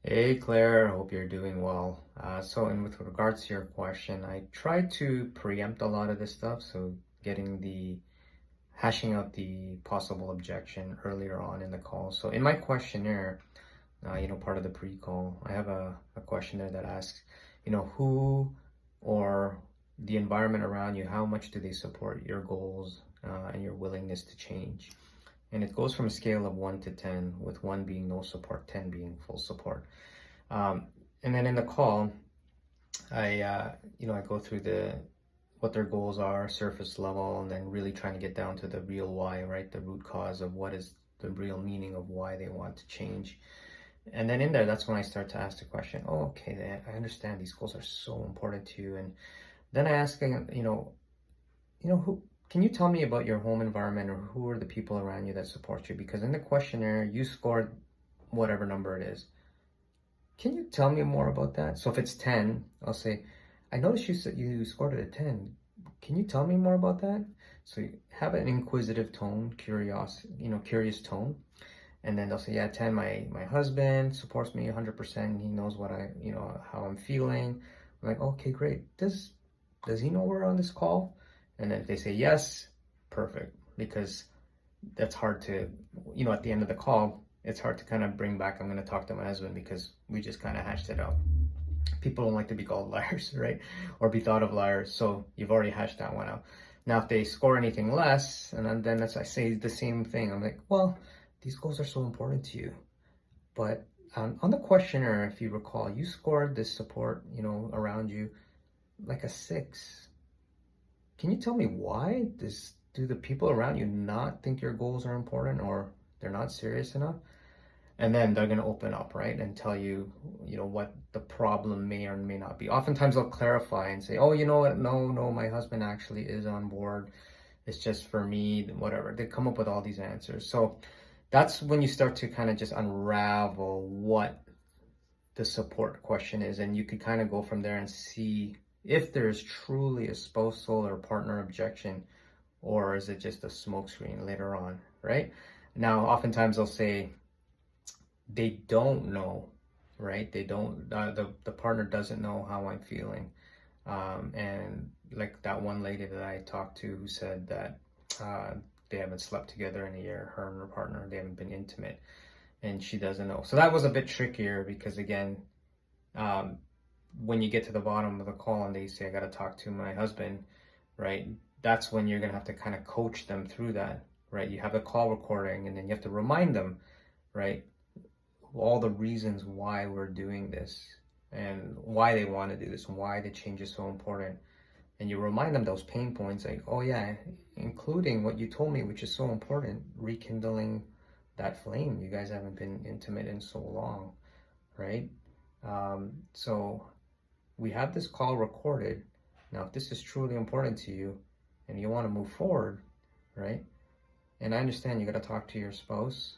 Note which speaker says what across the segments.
Speaker 1: Hey Claire, hope you're doing well. With regards to your question, I tried to preempt a lot of this stuff, so hashing out the possible objection earlier on in the call. So in my questionnaire, part of the pre-call, I have a questionnaire that asks, who or the environment around you, how much do they support your goals and your willingness to change? And it goes from a scale of 1 to 10, with 1 being no support, 10 being full support. Um, and then in the call, I go through what their goals are, surface level, and then really trying to get down to the real why, right? The root cause of what is the real meaning of why they want to change. And then in there, that's when I start to ask the question, oh, okay, I understand these goals are so important to you. And then I ask, who can you tell me about your home environment, or who are the people around you that support you? Because in the questionnaire, you scored whatever number it is. Can you tell me more about that? So if it's 10, I'll say, I noticed you said you scored it a 10. Can you tell me more about that? So you have an inquisitive tone, curious tone. And then they'll say, yeah, 10, my husband supports me 100%. He knows how I'm feeling. I'm like, okay, great. Does he know we're on this call? And then if they say yes, perfect. Because that's hard to, at the end of the call, it's hard to kind of bring back, I'm going to talk to my husband, because we just kind of hashed it out. People don't like to be called liars, right? Or be thought of liars. So you've already hashed that one out. Now, if they score anything less, and then I say the same thing. I'm like, well, these goals are so important to you. But on the questionnaire, if you recall, you scored this support, around you like a 6. Can you tell me why? Do the people around you not think your goals are important, or they're not serious enough? And then they're going to open up, right, and tell you, what the problem may or may not be. Oftentimes they'll clarify and say, oh, you know what? No, my husband actually is on board. It's just for me, whatever. They come up with all these answers. So that's when you start to kind of just unravel what the support question is. And you could kind of go from there and see if there's truly a spousal or partner objection, or is it just a smokescreen later on, right? Now, oftentimes they'll say they don't know, right? They don't, the partner doesn't know how I'm feeling. And like that one lady that I talked to who said that they haven't slept together in a year, her and her partner, they haven't been intimate, and she doesn't know. So that was a bit trickier because, again, when you get to the bottom of the call and they say, I got to talk to my husband, right? That's when you're going to have to kind of coach them through that, right? You have the call recording, and then you have to remind them, right, all the reasons why we're doing this and why they want to do this and why the change is so important. And you remind them those pain points, like, oh yeah, including what you told me, which is so important, rekindling that flame. You guys haven't been intimate in so long, right? So we have this call recorded. Now, if this is truly important to you and you want to move forward, right? And I understand you got to talk to your spouse.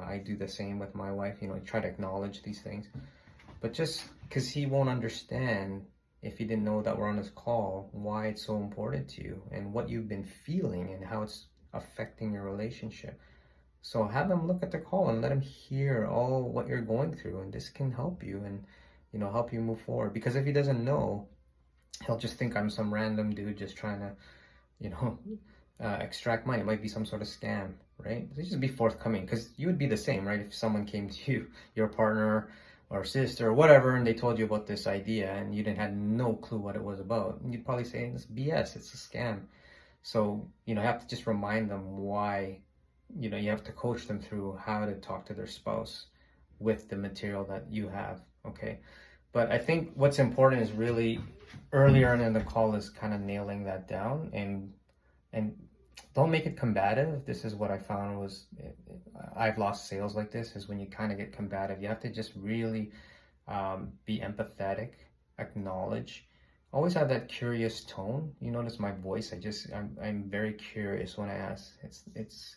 Speaker 1: I do the same with my wife, I try to acknowledge these things. But just because he won't understand if he didn't know that we're on this call, why it's so important to you and what you've been feeling and how it's affecting your relationship. So have him look at the call and let him hear all what you're going through, and this can help you and, help you move forward. Because if he doesn't know, he'll just think I'm some random dude just trying to, extract money. It might be some sort of scam, right? So just be forthcoming, because you would be the same, right? If someone came to you, your partner or sister or whatever, and they told you about this idea and you didn't have no clue what it was about, you'd probably say it's BS, it's a scam. So, you have to just remind them why, you have to coach them through how to talk to their spouse with the material that you have, okay? But I think what's important is really earlier in the call is kind of nailing that down, and don't make it combative. This is what I found was, I've lost sales like this, is when you kind of get combative. You have to just really be empathetic, acknowledge, always have that curious tone. You notice my voice, I'm very curious when I ask. It's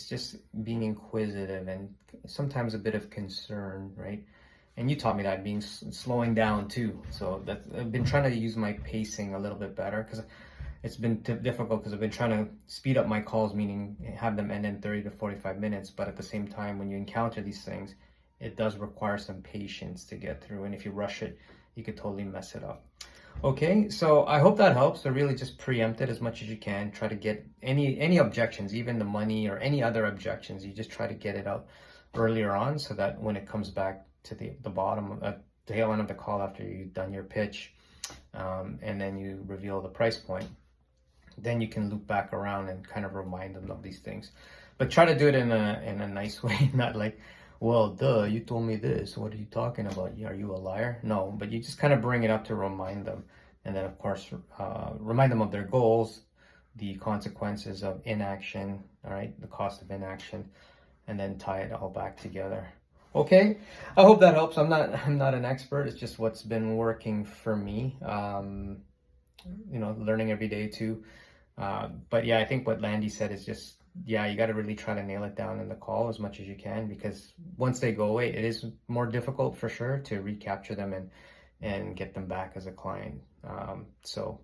Speaker 1: just being inquisitive and sometimes a bit of concern, right? And you taught me that, being slowing down too. So I've been trying to use my pacing a little bit better, because it's been difficult, because I've been trying to speed up my calls, meaning have them end in 30 to 45 minutes. But at the same time, when you encounter these things, it does require some patience to get through. And if you rush it, you could totally mess it up. Okay, so I hope that helps. So really just preempt it as much as you can. Try to get any objections, even the money or any other objections, you just try to get it out earlier on so that when it comes back to the bottom, tail end of the call after you've done your pitch, and then you reveal the price point, then you can loop back around and kind of remind them of these things. But try to do it in a nice way, not like, well, duh, you told me this. What are you talking about? Are you a liar? No, but you just kind of bring it up to remind them. And then, of course, remind them of their goals, the consequences of inaction, all right, the cost of inaction, and then tie it all back together. Okay, I hope that helps. I'm not an expert. It's just what's been working for me. Learning every day too. But yeah, I think what Landy said is just, yeah, you got to really try to nail it down in the call as much as you can, because once they go away, it is more difficult for sure to recapture them and get them back as a client. So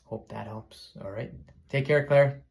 Speaker 1: hope that helps. All right. Take care, Claire.